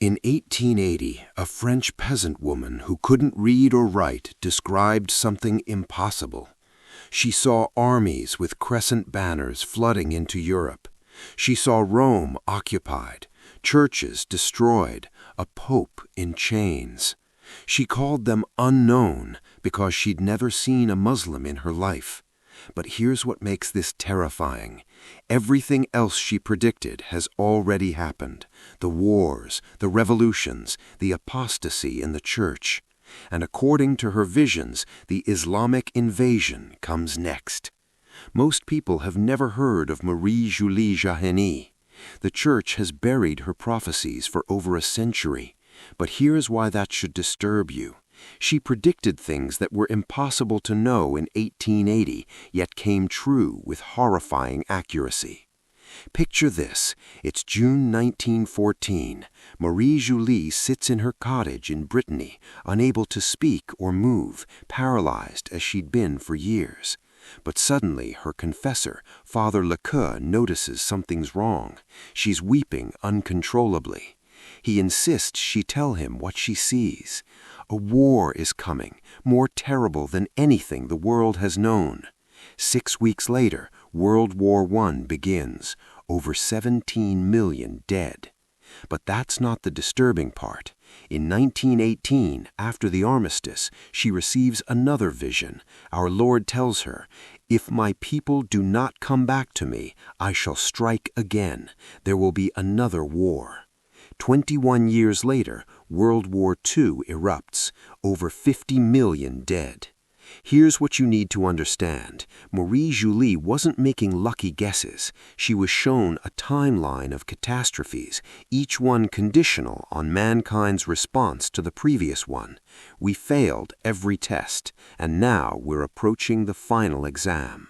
In 1880, a French peasant woman who couldn't read or write described something impossible. She saw armies with crescent banners flooding into Europe. She saw Rome occupied, churches destroyed, a pope in chains. She called them unknown because she'd never seen a Muslim in her life. But here's what makes this terrifying. Everything else she predicted has already happened. The wars, the revolutions, the apostasy in the church. And according to her visions, the Islamic invasion comes next. Most people have never heard of Marie-Julie Jahenny. The church has buried her prophecies for over a century. But here's why that should disturb you. She predicted things that were impossible to know in 1880, yet came true with horrifying accuracy. Picture this. It's June 1914. Marie-Julie sits in her cottage in Brittany, unable to speak or move, paralyzed as she'd been for years. But suddenly her confessor, Father Lequeux, notices something's wrong. She's weeping uncontrollably. He insists she tell him what she sees. A war is coming, more terrible than anything the world has known. 6 weeks later, World War I begins. Over 17 million dead. But that's not the disturbing part. In 1918, after the armistice, she receives another vision. Our Lord tells her, "If my people do not come back to me, I shall strike again. There will be another war." 21 years later, World War II erupts, over 50 million dead. Here's what you need to understand. Marie-Julie wasn't making lucky guesses. She was shown a timeline of catastrophes, each one conditional on mankind's response to the previous one. We failed every test, and now we're approaching the final exam.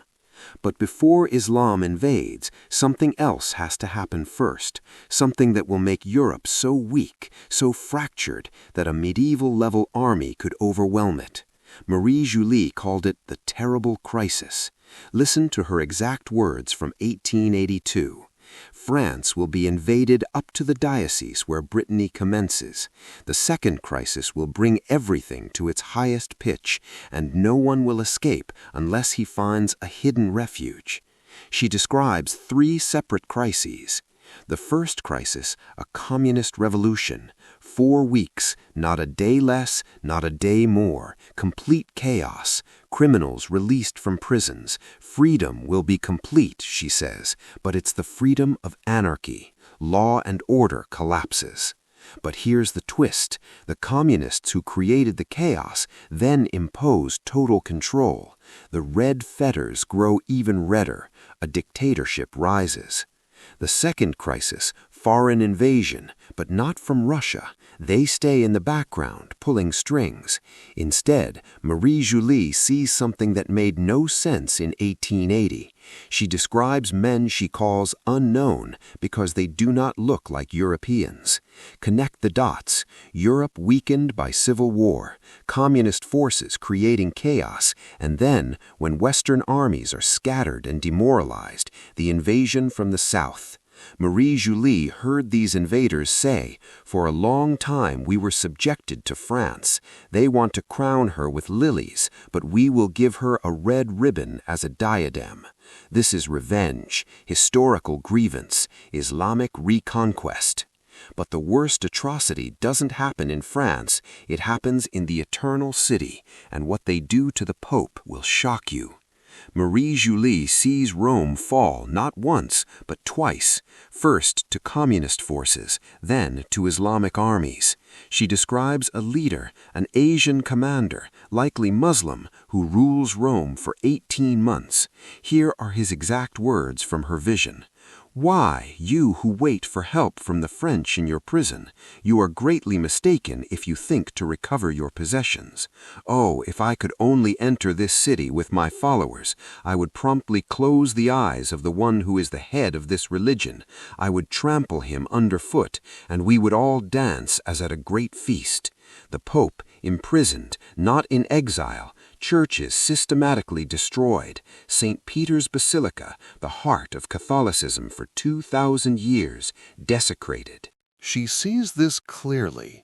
But before Islam invades, something else has to happen first, something that will make Europe so weak, so fractured, that a medieval-level army could overwhelm it. Marie-Julie called it the terrible crisis. Listen to her exact words from 1882. France will be invaded up to the diocese where Brittany commences. The second crisis will bring everything to its highest pitch, and no one will escape unless he finds a hidden refuge. She describes 3 separate crises. The first crisis, a communist revolution. 4 weeks, not a day less, not a day more. Complete chaos. Criminals released from prisons. Freedom will be complete, she says, but it's the freedom of anarchy. Law and order collapses. But here's the twist. The communists who created the chaos then impose total control. The red fetters grow even redder. A dictatorship rises. The second crisis, foreign invasion, but not from Russia. They stay in the background, pulling strings. Instead, Marie-Julie sees something that made no sense in 1880. She describes men she calls unknown because they do not look like Europeans. Connect the dots. Europe weakened by civil war, communist forces creating chaos, and then, when Western armies are scattered and demoralized, the invasion from the south. Marie-Julie heard these invaders say, "For a long time we were subjected to France. They want to crown her with lilies, but we will give her a red ribbon as a diadem." This is revenge, historical grievance, Islamic reconquest. But the worst atrocity doesn't happen in France, it happens in the Eternal City, and what they do to the Pope will shock you. Marie-Julie sees Rome fall not once, but twice, first to communist forces, then to Islamic armies. She describes a leader, an Asian commander, likely Muslim, who rules Rome for 18 months. Here are his exact words from her vision. "Why, you who wait for help from the French in your prison, you are greatly mistaken if you think to recover your possessions. Oh, if I could only enter this city with my followers, I would promptly close the eyes of the one who is the head of this religion. I would trample him underfoot, and we would all dance as at a great feast. The Pope imprisoned, not in exile, churches systematically destroyed, St. Peter's Basilica, the heart of Catholicism for 2,000 years, desecrated." She sees this clearly.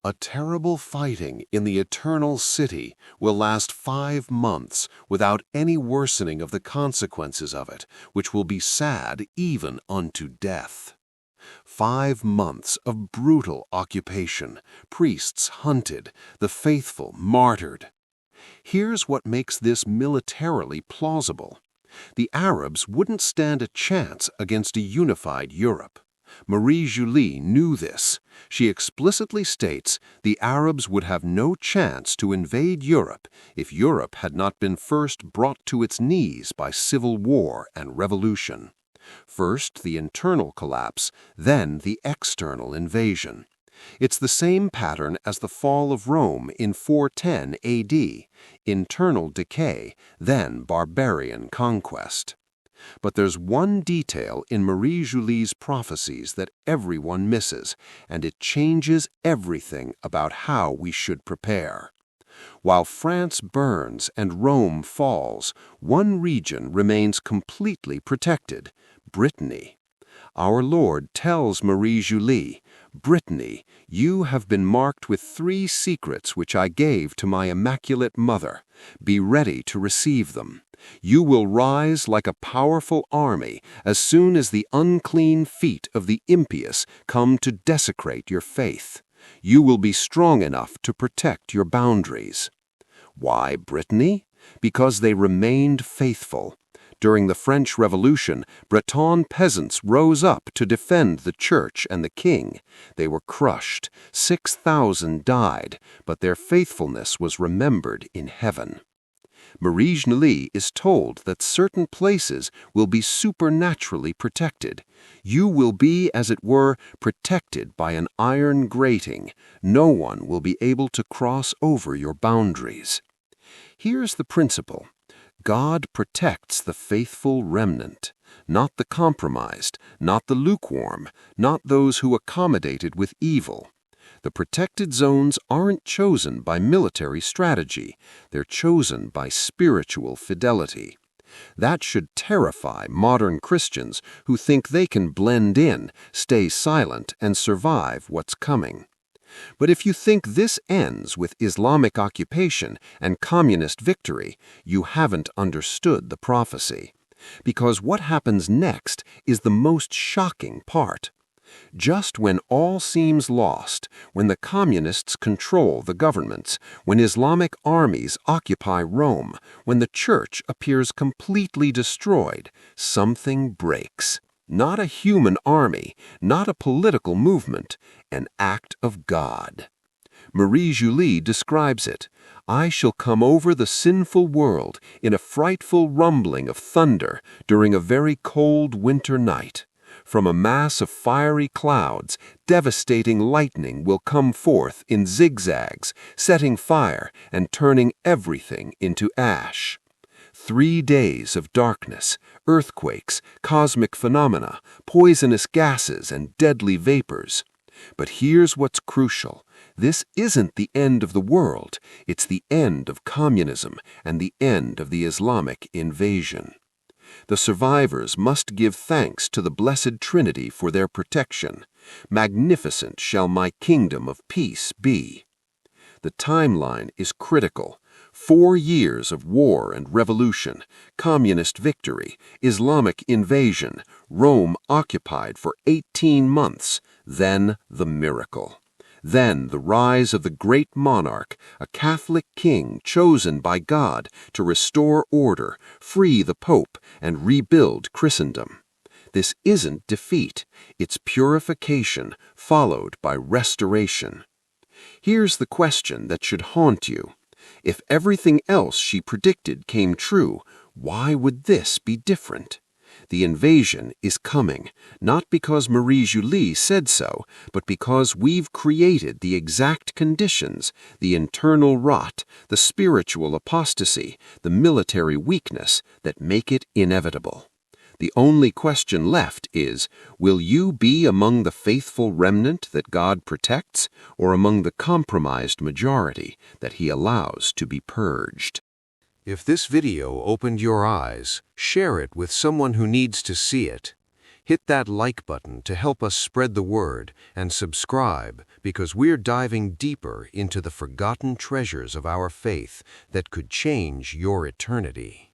A terrible fighting in the eternal city will last 5 months without any worsening of the consequences of it, which will be sad even unto death. 5 months of brutal occupation, priests hunted, the faithful martyred. Here's what makes this militarily plausible. The Arabs wouldn't stand a chance against a unified Europe. Marie-Julie knew this. She explicitly states the Arabs would have no chance to invade Europe if Europe had not been first brought to its knees by civil war and revolution. First the internal collapse, then the external invasion. It's the same pattern as the fall of Rome in 410 AD, internal decay, then barbarian conquest. But there's one detail in Marie-Julie's prophecies that everyone misses, and it changes everything about how we should prepare. While France burns and Rome falls, one region remains completely protected: Brittany. Our Lord tells Marie-Julie, "Brittany, you have been marked with 3 secrets which I gave to my Immaculate Mother. Be ready to receive them. You will rise like a powerful army as soon as the unclean feet of the impious come to desecrate your faith. You will be strong enough to protect your boundaries." Why Brittany? Because they remained faithful. During the French Revolution, Breton peasants rose up to defend the church and the king. They were crushed. 6,000 died, but their faithfulness was remembered in heaven. Marie-Julie is told that certain places will be supernaturally protected. You will be, as it were, protected by an iron grating. No one will be able to cross over your boundaries. Here's the principle. God protects the faithful remnant, not the compromised, not the lukewarm, not those who accommodated with evil. The protected zones aren't chosen by military strategy, they're chosen by spiritual fidelity. That should terrify modern Christians who think they can blend in, stay silent, and survive what's coming. But if you think this ends with Islamic occupation and communist victory, you haven't understood the prophecy. Because what happens next is the most shocking part. Just when all seems lost, when the communists control the governments, when Islamic armies occupy Rome, when the church appears completely destroyed, something breaks. Not a human army, not a political movement, an act of God. Marie-Julie describes it. "I shall come over the sinful world in a frightful rumbling of thunder during a very cold winter night. From a mass of fiery clouds, devastating lightning will come forth in zigzags, setting fire and turning everything into ash. 3 days of darkness, earthquakes, cosmic phenomena, poisonous gases, and deadly vapors. But here's what's crucial. This isn't the end of the world. It's the end of communism and the end of the Islamic invasion. The survivors must give thanks to the Blessed Trinity for their protection. Magnificent shall my kingdom of peace be." The timeline is critical. 4 years of war and revolution, communist victory, Islamic invasion, Rome occupied for 18 months, then the miracle. Then the rise of the great monarch, a Catholic king chosen by God to restore order, free the Pope, and rebuild Christendom. This isn't defeat, it's purification followed by restoration. Here's the question that should haunt you. If everything else she predicted came true, why would this be different? The invasion is coming, not because Marie-Julie said so, but because we've created the exact conditions, the internal rot, the spiritual apostasy, the military weakness that make it inevitable. The only question left is, will you be among the faithful remnant that God protects, or among the compromised majority that He allows to be purged? If this video opened your eyes, share it with someone who needs to see it. Hit that like button to help us spread the word, and subscribe because we're diving deeper into the forgotten treasures of our faith that could change your eternity.